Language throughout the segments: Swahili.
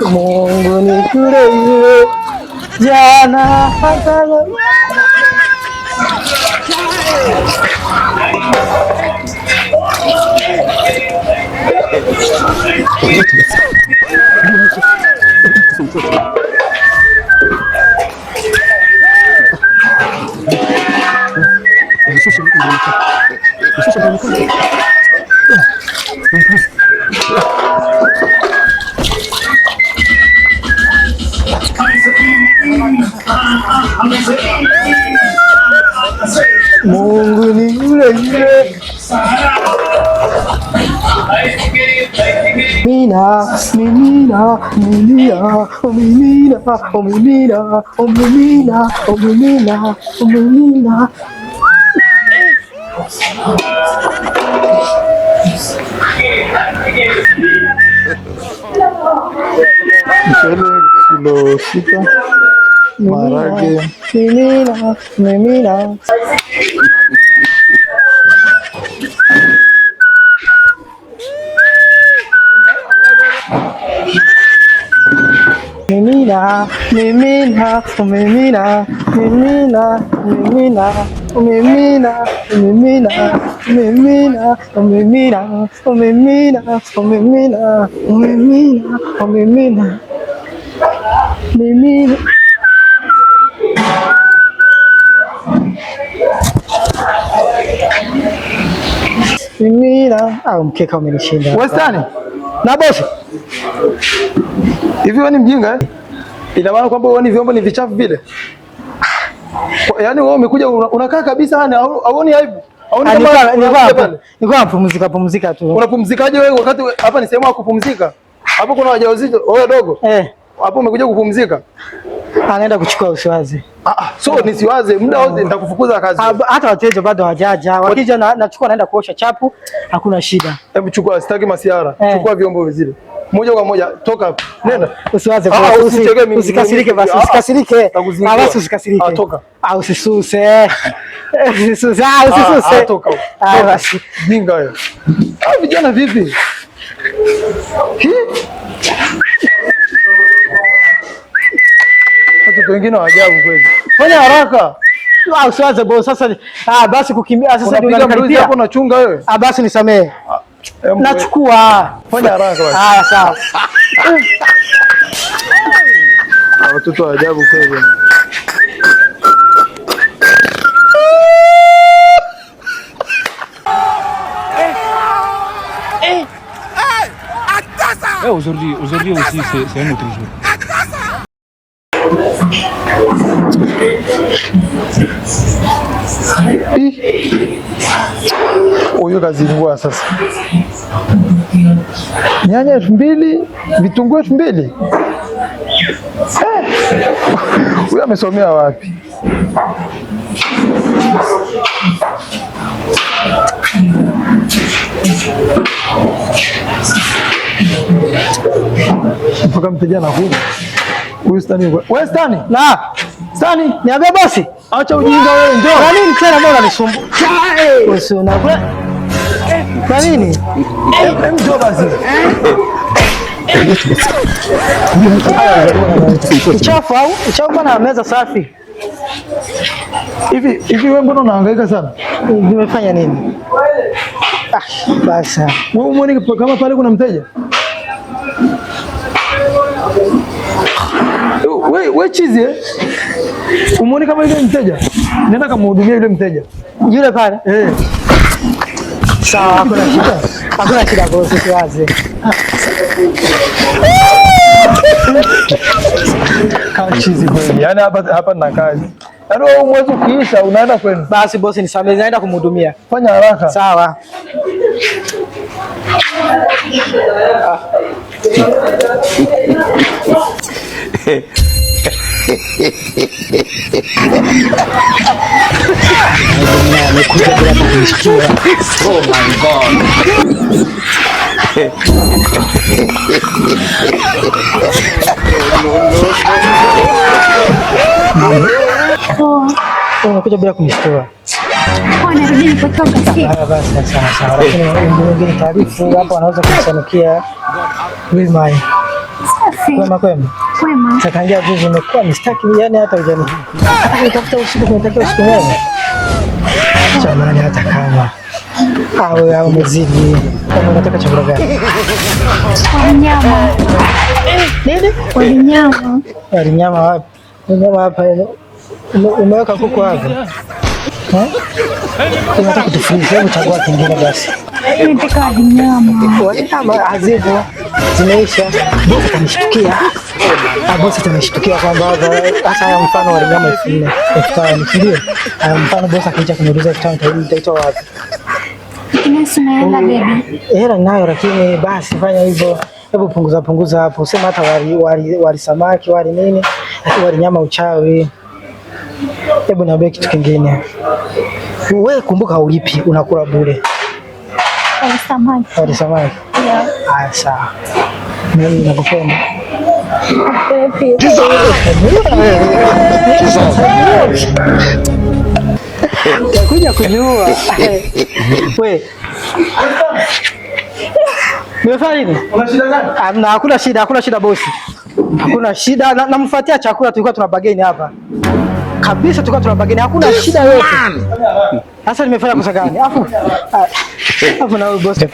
Mungu ni yule yule jana hata leo. Mungu ni yule yule. Mimina, mimina, mimina, mimina, mimina, mimina, mimina, mimina. Kilo 6 maharage. Mimina, mimina. Mimina, mimina, mimina, mimina, mimina, mimina, mimina, mimina, mimina, mimina, mimina, mimina, mimina, mimina. Mimina. Mkeka umenishinda. Westani. Na bosi. Hivi wewe ni mjinga eh? Ina maana kwamba wewe ni vyombo ni vichafu vile? Yaani wewe umekuja unakaa kabisa hani hauoni aibu? Nilikuwa napumzika tu. Unapumzikaje wewe wakati hapa ni sehemu ya kupumzika? Hapo kuna wajawazito, wewe dogo? Hapo umekuja kupumzika? Anaenda kuchukua usiwazi. So nisiwaze muda wote nitakufukuza kazi. Hata wateja bado hawajaja. Wakija nachukua naenda kuosha chapu, hakuna shida. Hebu chukua, sitaki masiara. Chukua vyombo vile. Moja kwa moja toka hapa. Nenda. Usiwaze kwa usikasirike basi, usikasirike. Basi usikasirike. Toka. Usisuse. Usisuse. Usisuse. Toka. Basi. Jinga wewe. Vijana vipi? Watu wengine wa ajabu kweli. Fanya haraka. Usiwaze boss sasa. Basi kukimbia sasa ndio unakaribia hapo unachunga wewe. Basi nisamee. Nachukua. Fanya haraka basi. Sawa. Watoto wa ajabu kweli. Aujourd'hui aussi c'est un autre jour. Huyo kazingua sasa. Nyanya 2000, vitunguu 2000. Huyo amesomea wapi? Mpaka mteja anakuja. Huyu Stani. Wewe Stani? Na. Stani, niambie bosi. Acha ujinga wewe, njoo. Kwa nini tena mbona unanisumbua? Bosi unakula. Kwa nini? Njoo basi. Uchafu bwana, meza safi. Hivi wewe mbona unahangaika sana? Nimefanya nini? Basi. Wewe umeona kama pale kuna mteja? Wewe chizi eh? Umeona kama yule mteja? Nenda kumhudumia yule mteja. Yule pale? Sawa, hakuna shida. Hakuna shida bosi, siwaze. Chizi kweli. Yaani hapa na kazi. Yaani wewe mwezi ukiisha unaenda kwenu. Basi bosi nisamehe, naenda kumhudumia. Fanya haraka. Sawa. Oh my God. Unakuja bila kunishtua. Narudi nilipotoka sio? Basi sawa. Lakini wengine taarifu hapo wanaweza kusanukia Wilmai. Safi. Kwema. Kwema. Takangia juzi umekuwa mistaki yani hata ujani. Nitafuta usiku tunatakiwa usiku mwema. Jamani hata kama au umezidi. Kama unataka chakula gani? Wanyama. Nini? Wanyama. Wanyama wapi? Wanyama hapa. Umeweka kuku hapa. Unataka kutufundisha, hebu chagua kingine basi. Nataka wanyama. Wanyama hazipo. Zimeisha. Bosi kanishtukia. Bosi kanishtukia kwamba hasa haya mfano wa wanyama 4,000, 5,000 ndio. Mfano bosi akija kuniuliza 5,000 nitaitoa wapi? Sina hela baby. Hela ninayo lakini basi fanya hivyo. Hebu punguza hapo. Sema hata wali samaki, wali nini? Hata wali nyama uchawi. Hebu niambie kitu kingine. Wewe kumbuka ulipi, unakula bure. Wali samaki. Yeah. Sawa. Mimi nakupenda. Kuja kujua. Wewe. Nimefanya nini? Una shida gani? Hakuna shida bosi. Hakuna shida. Namfuatia chakula, tulikuwa tuna bageni hapa. Kabisa tulikuwa tuna bageni. Hakuna shida yote. Sasa nimefanya kosa gani? Hapo na wewe bosi.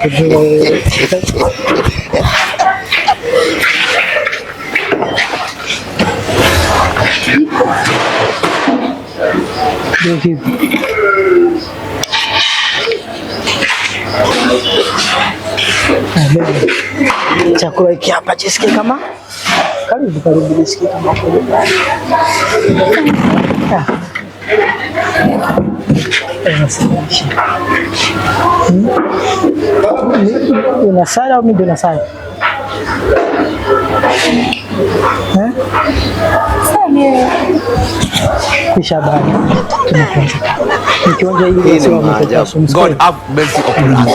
Chakula hiki hapa jisikie kama karibu jisikie kama unasali au mimi ndo nasali? Kisha baada tunapumzika. Nikionja hivi sio maajabu. God have mercy upon us.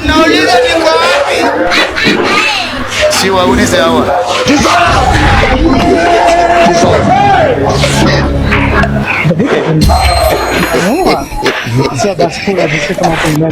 Nauliza niko wapi? Si waulize hawa. Sio basi kula basi kama kuna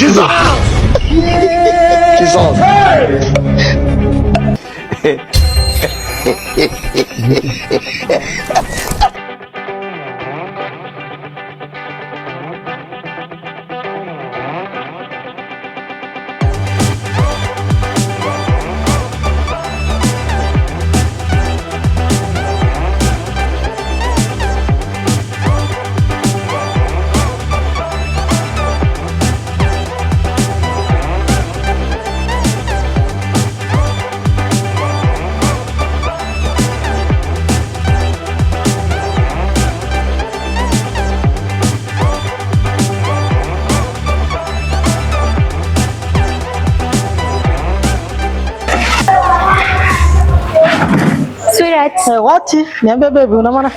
what? Niambie baby, una maana?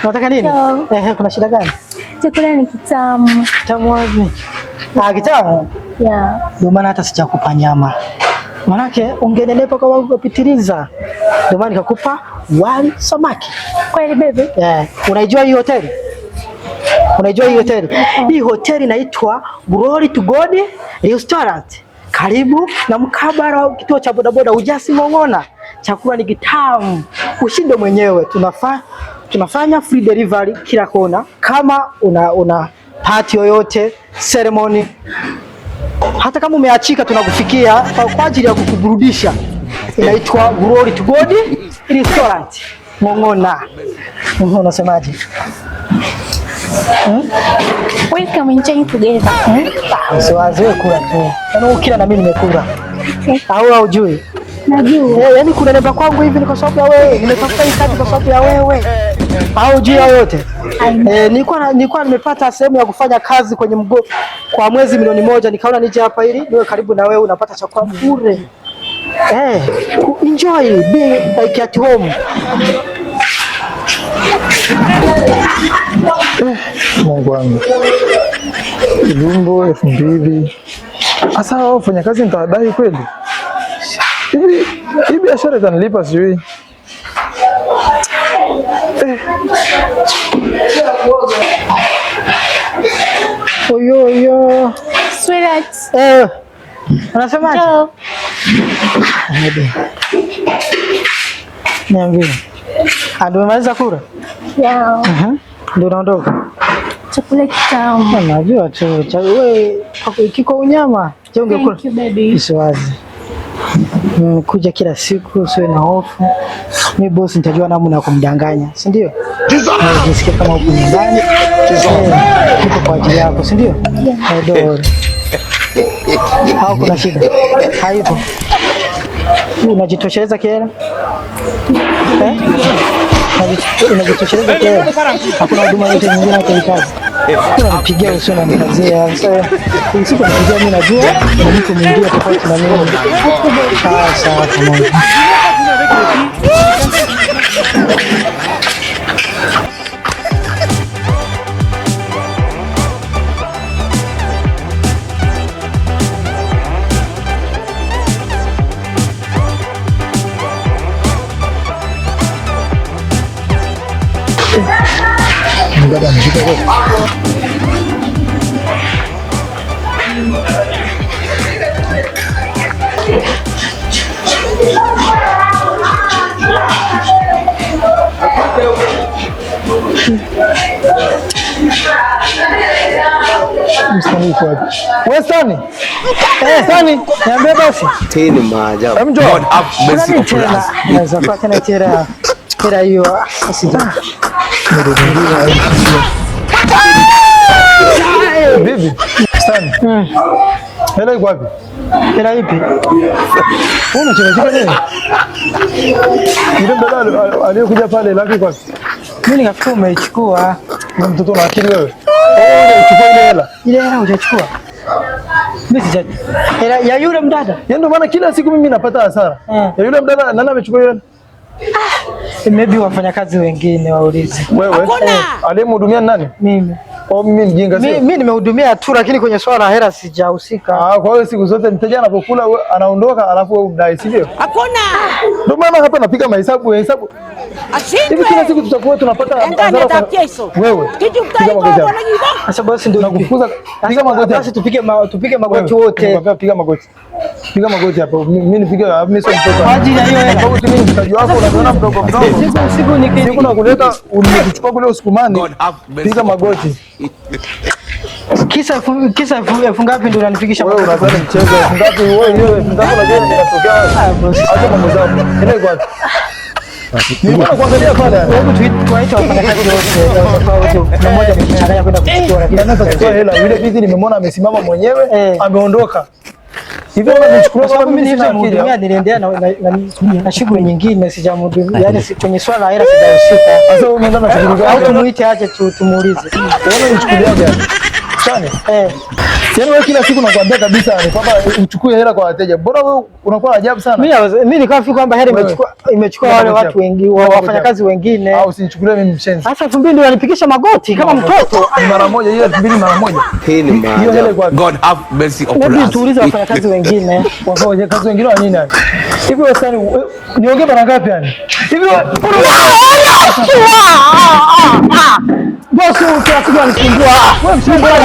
Unataka nini? Kuna shida gani? Chakula ni kitamu. Kitamu wapi? Kitamu? Yeah. Ndio maana hata sijakupa nyama. Manake ungenenepa kwa kupitiliza. Ndio maana nikakupa wali samaki. Kweli baby? Unaijua hii hoteli? Hii hoteli inaitwa Glory to God Restaurant. Karibu na mkabara wa kituo cha bodaboda Ujasi Ng'ong'ona. Chakula ni kitamu. Ushinde mwenyewe. Tunafanya free delivery kila kona. Kama una party yoyote, ceremony, hata kama umeachika tunakufikia kwa ajili ya kukuburudisha. Inaitwa Glory to God Restaurant Ng'ong'ona. Unasemaje? Welcome enjoy together. Usiwaze kula tu. Yaani ukila na mimi nimekula. Au hujui? Najua. Yaani kunenepa kwangu hivi ni kwa sababu ya wewe. Nimetafuta hii kazi kwa sababu ya wewe. Au hujui yote? Nilikuwa nimepata sehemu ya kufanya kazi kwenye kwa mwezi 1,000,000, nikaona nije hapa ili niwe karibu na wewe, unapata chakula bure. Enjoy being like at home. Mungu wangu. Lumbo 2,000. Asa wao fanya kazi nitadai kweli? Hivi biashara itanilipa sijui. Oyo. Sweetheart. Unasemaje? Hello. Niambie. Ndio umemaliza kula? Yeah. Ndio naondoka. Chakula kitamu. Najua tu. Wewe kiko unyama. Je, ungekula? Thank you, baby. Isiwazi. Kuja kila siku usiwe na hofu. Mimi bosi nitajua namna ya kumdanganya, si ndio? Jisikie kama uko nyumbani. Kipo kwa ajili yako, si ndio? Ndio. Hao kuna shida. Haipo. Unajitosheleza kiela? Unajitosheleza kiela? Hakuna huduma yote nyingine unahitaji. Unanipigia usio na nikazia. Sasa usiku nipigia mimi najua na mtu mwingine tofauti na mimi. Sawa pamoja. Westani. Westani, niambie basi. Tena maajabu. Hebu njoo. God have mercy upon Tena us. naweza kwa tena tera hiyo sasa. Bibi. Westani. Hela iko wapi? Tera ipi? Unacheka nini? Ile badala aliyokuja pale laki kwa. Mimi nikafikiri umeichukua. Ni mtoto na akili wewe. Unachukua ile hela. Ile hela hujachukua. Mimi sija. Hela ya yule mdada. Ndio maana kila siku mimi napata hasara. Ya yule mdada nani amechukua ile? Maybe wafanyakazi wengine waulize. Wewe. Aliyemhudumia nani? Mimi. Au mimi mjinga sio? Mimi nimehudumia tu lakini kwenye swala la hela sijahusika. Kwa hiyo siku zote mteja anapokula anaondoka alafu wewe udai, si ndio? Hakuna. Ndio maana hapa napiga mahesabu. Hivi kila siku tutakuwa tunapata hasara. Wewe. Sasa basi ndio nakufukuza. Piga magoti. Basi tupige magoti wote. Piga magoti. Piga magoti hapo. Mimi nipige mimi sio mtoto. Kwa ajili ya hiyo hela. Sababu mimi mtaji wako unaona mdogo mdogo. Siku nakuleta unichukua kule usukumani. Piga magoti. Kisa elfu ngapi ndio unanifikisha? Wewe unadhani mchezo elfu ngapi? Wewe hiyo elfu ngapi unajua inatokea? Acha mambo zako. Ile kwa nilikuwa kuangalia pale. Hebu tuwaite wafanyakazi wote. Kuna mmoja amechanganya kwenda kuchukua lakini anaweza kuchukua hela. Yule bizi nimemwona amesimama mwenyewe, ameondoka. Hivyo unachukua sababu mimi nilimhudumia, niliendelea na shughuli nyingine, sijamhudumia. Yaani kwenye swala la hela sijahusika. Sasa wewe umeenda na shughuli gani? Au tumuite aje tumuulize. Wewe unachukuliaje? Chani. Yaani wewe kila siku nakwambia kabisa ni kwamba uchukue hela kwa wateja. Bora wewe unakuwa ajabu sana. Mimi nikafikiri kwamba hela imechukua wale watu wengi, wafanyakazi wengine. Au usinichukulie mimi mshenzi. Sasa 2000 ndio wanipigisha magoti kama mtoto. Ni mara moja hiyo 2000 mara moja. Hii ni maajabu. God have mercy upon us. Hebu tuulize wafanyakazi wengine. Wafanyakazi wengine wa nini? Hivi wewe sasa niongee mara ngapi yani? Hivi bosi ukiakuja nisumbua. Wewe msumbua kazi.